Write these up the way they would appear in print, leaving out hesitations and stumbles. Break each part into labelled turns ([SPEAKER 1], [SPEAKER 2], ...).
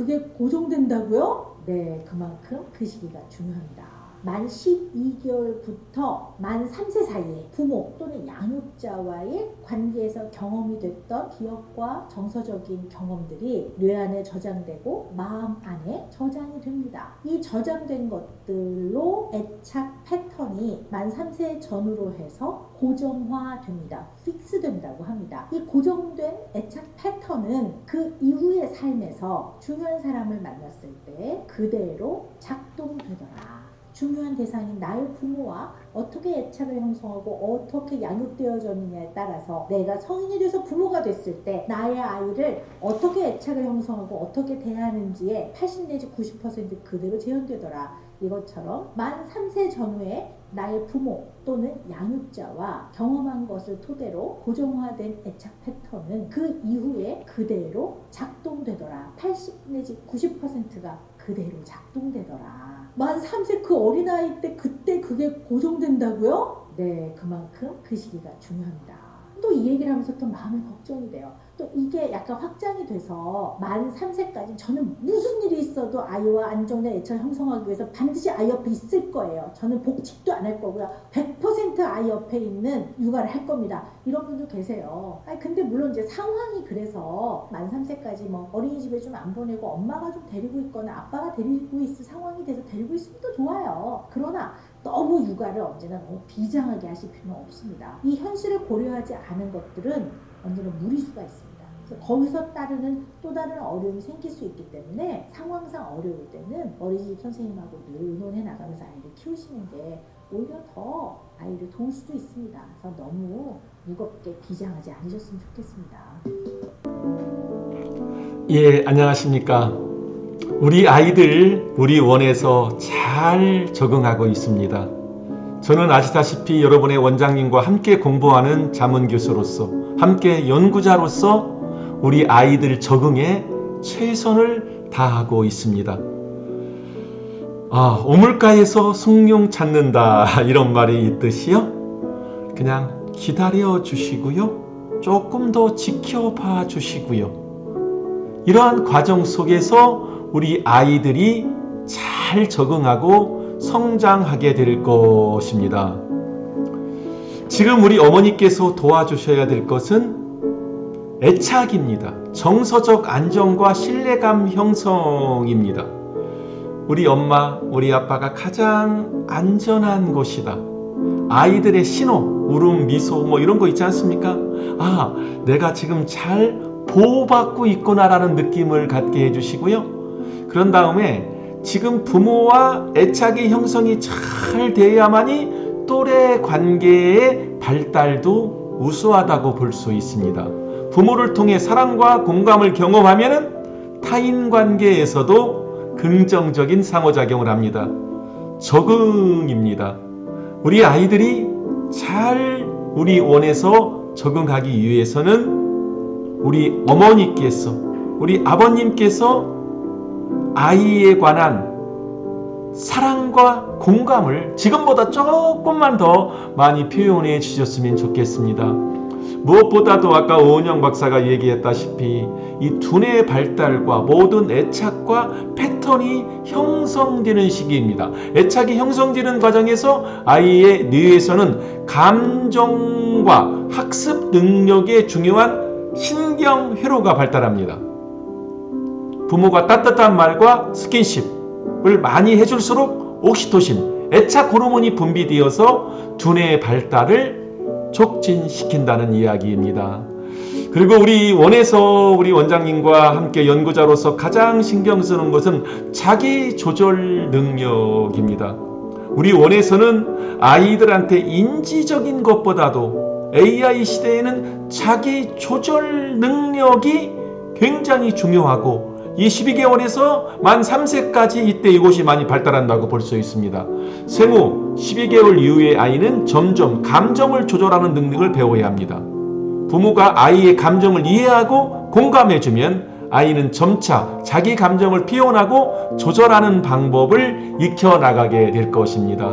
[SPEAKER 1] 그게 고정된다고요? 네, 그만큼 그 시기가 중요합니다. 만 12개월부터 만 3세 사이에 부모 또는 양육자와의 관계에서 경험이 됐던 기억과 정서적인 경험들이 뇌 안에 저장되고 마음 안에 저장이 됩니다. 이 저장된 것들로 애착 패턴이 만 3세 전후로 해서 고정화됩니다. 픽스된다고 합니다. 이 고정된 애착 패턴은 그 이후의 삶에서 중요한 사람을 만났을 때 그대로 작동되더라. 중요한 대상인 나의 부모와 어떻게 애착을 형성하고 어떻게 양육되어졌느냐에 따라서 내가 성인이 돼서 부모가 됐을 때 나의 아이를 어떻게 애착을 형성하고 어떻게 대하는지에 80 내지 90% 그대로 재현되더라. 이것처럼 만 3세 전후에 나의 부모 또는 양육자와 경험한 것을 토대로 고정화된 애착 패턴은 그 이후에 그대로 작동되더라. 80 내지 90%가 그대로 작동되더라. 만 3세 그 어린아이 때 그때 그게 고정된다고요? 네, 그만큼 그 시기가 중요합니다. 또 이 얘기를 하면서 또 마음이 걱정이 돼요. 또 이게 약간 확장이 돼서 만 3세까지 저는 무슨 일이 있어도 아이와 안정된 애착을 형성하기 위해서 반드시 아이 옆에 있을 거예요. 저는 복직도 안 할 거고요. 100% 아이 옆에 있는 육아를 할 겁니다. 이런 분도 계세요. 아니 근데 물론 이제 상황이 그래서 만 3세까지 뭐 어린이집에 좀 안 보내고 엄마가 좀 데리고 있거나 아빠가 데리고 있을 상황이 돼서 데리고 있으면 또 좋아요. 그러나 너무 육아를 언제나 너무 비장하게 하실 필요는 없습니다. 이 현실을 고려하지 않은 것들은 언제나 무리수가 있습니다. 그래서 거기서 따르는 또 다른 어려움이 생길 수 있기 때문에 상황상 어려울 때는 어린이집 선생님하고 늘 의논해 나가면서 아이를 키우시는 게 오히려 더 아이를 도울 수도 있습니다. 그래서 너무 무겁게 비장하지 않으셨으면 좋겠습니다.
[SPEAKER 2] 예, 안녕하십니까. 우리 아이들 우리 원에서 잘 적응하고 있습니다. 저는 아시다시피 여러분의 원장님과 함께 공부하는 자문교수로서 함께 연구자로서 우리 아이들 적응에 최선을 다하고 있습니다. 오물가에서 숭늉 찾는다 이런 말이 있듯이요. 그냥 기다려 주시고요. 조금 더 지켜봐 주시고요. 이러한 과정 속에서 우리 아이들이 잘 적응하고 성장하게 될 것입니다. 지금 우리 어머니께서 도와주셔야 될 것은 애착입니다. 정서적 안정과 신뢰감 형성입니다. 우리 엄마, 우리 아빠가 가장 안전한 곳이다. 아이들의 신호, 울음, 미소 뭐 이런 거 있지 않습니까? 내가 지금 잘 보호받고 있구나라는 느낌을 갖게 해주시고요. 그런 다음에 지금 부모와 애착의 형성이 잘 돼야만이 또래 관계의 발달도 우수하다고 볼 수 있습니다. 부모를 통해 사랑과 공감을 경험하면 타인 관계에서도 긍정적인 상호작용을 합니다. 적응입니다. 우리 아이들이 잘 우리 원에서 적응하기 위해서는 우리 어머니께서, 우리 아버님께서 아이에 관한 사랑과 공감을 지금보다 조금만 더 많이 표현해 주셨으면 좋겠습니다. 무엇보다도 아까 오은영 박사가 얘기했다시피 이 두뇌의 발달과 모든 애착과 패턴이 형성되는 시기입니다. 애착이 형성되는 과정에서 아이의 뇌에서는 감정과 학습 능력에 중요한 신경회로가 발달합니다. 부모가 따뜻한 말과 스킨십을 많이 해줄수록 옥시토신, 애착 호르몬이 분비되어서 두뇌의 발달을 촉진시킨다는 이야기입니다. 그리고 우리 원에서 우리 원장님과 함께 연구자로서 가장 신경 쓰는 것은 자기 조절 능력입니다. 우리 원에서는 아이들한테 인지적인 것보다도 AI 시대에는 자기 조절 능력이 굉장히 중요하고 이 12개월에서 만 3세까지 이때 이것이 많이 발달한다고 볼 수 있습니다. 생후 12개월 이후의 아이는 점점 감정을 조절하는 능력을 배워야 합니다. 부모가 아이의 감정을 이해하고 공감해주면 아이는 점차 자기 감정을 표현하고 조절하는 방법을 익혀나가게 될 것입니다.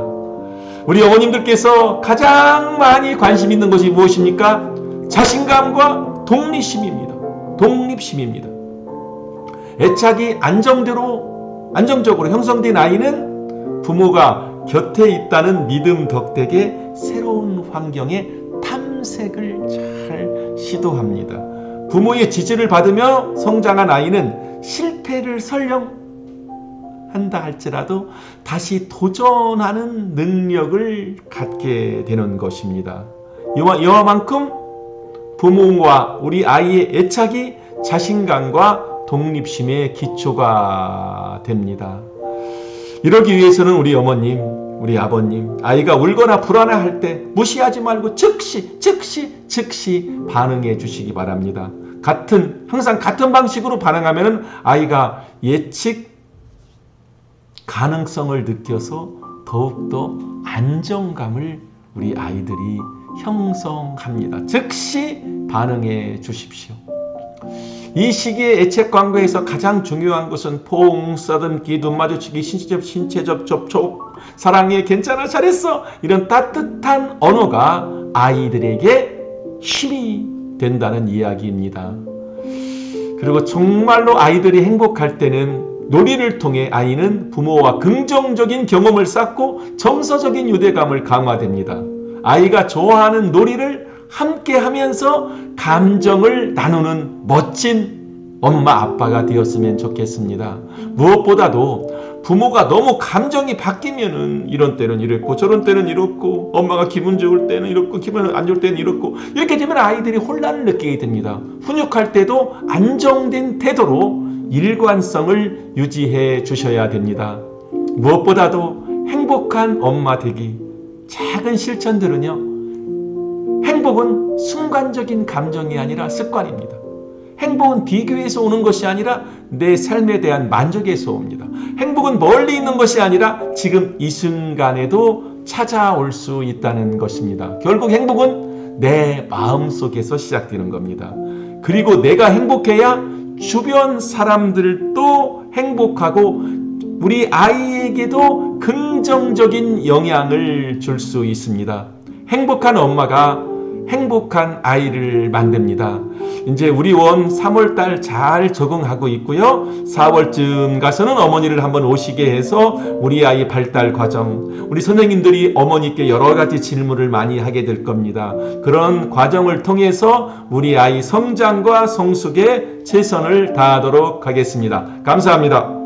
[SPEAKER 2] 우리 어머님들께서 가장 많이 관심 있는 것이 무엇입니까? 자신감과 독립심입니다. 독립심입니다. 애착이 안정적으로 형성된 아이는 부모가 곁에 있다는 믿음 덕택에 새로운 환경에 탐색을 잘 시도합니다. 부모의 지지를 받으며 성장한 아이는 실패를 설령 한다 할지라도 다시 도전하는 능력을 갖게 되는 것입니다. 이와만큼 부모와 우리 아이의 애착이 자신감과 독립심의 기초가 됩니다. 이러기 위해서는 우리 어머님, 우리 아버님, 아이가 울거나 불안해할 때 무시하지 말고 즉시 반응해 주시기 바랍니다. 항상 같은 방식으로 반응하면 아이가 예측 가능성을 느껴서 더욱더 안정감을 우리 아이들이 형성합니다. 즉시 반응해 주십시오. 이 시기에 애착 관계에서 가장 중요한 것은 포옹, 쓰다듬기, 눈 마주치기, 신체적 접촉, 사랑해, 괜찮아, 잘했어, 이런 따뜻한 언어가 아이들에게 힘이 된다는 이야기입니다. 그리고 정말로 아이들이 행복할 때는 놀이를 통해 아이는 부모와 긍정적인 경험을 쌓고 정서적인 유대감을 강화됩니다. 아이가 좋아하는 놀이를 함께 하면서 감정을 나누는 멋진 엄마 아빠가 되었으면 좋겠습니다. 무엇보다도 부모가 너무 감정이 바뀌면은 이런 때는 이랬고 저런 때는 이렇고 엄마가 기분 좋을 때는 이렇고 기분 안 좋을 때는 이렇고 이렇게 되면 아이들이 혼란을 느끼게 됩니다. 훈육할 때도 안정된 태도로 일관성을 유지해 주셔야 됩니다. 무엇보다도 행복한 엄마 되기 작은 실천들은요, 행복은 순간적인 감정이 아니라 습관입니다. 행복은 비교에서 오는 것이 아니라 내 삶에 대한 만족에서 옵니다. 행복은 멀리 있는 것이 아니라 지금 이 순간에도 찾아올 수 있다는 것입니다. 결국 행복은 내 마음속에서 시작되는 겁니다. 그리고 내가 행복해야 주변 사람들도 행복하고 우리 아이에게도 긍정적인 영향을 줄 수 있습니다. 행복한 엄마가 행복한 아이를 만듭니다. 이제 우리 원 3월달 잘 적응하고 있고요. 4월쯤 가서는 어머니를 한번 오시게 해서 우리 아이 발달 과정, 우리 선생님들이 어머니께 여러 가지 질문을 많이 하게 될 겁니다. 그런 과정을 통해서 우리 아이 성장과 성숙에 최선을 다하도록 하겠습니다. 감사합니다.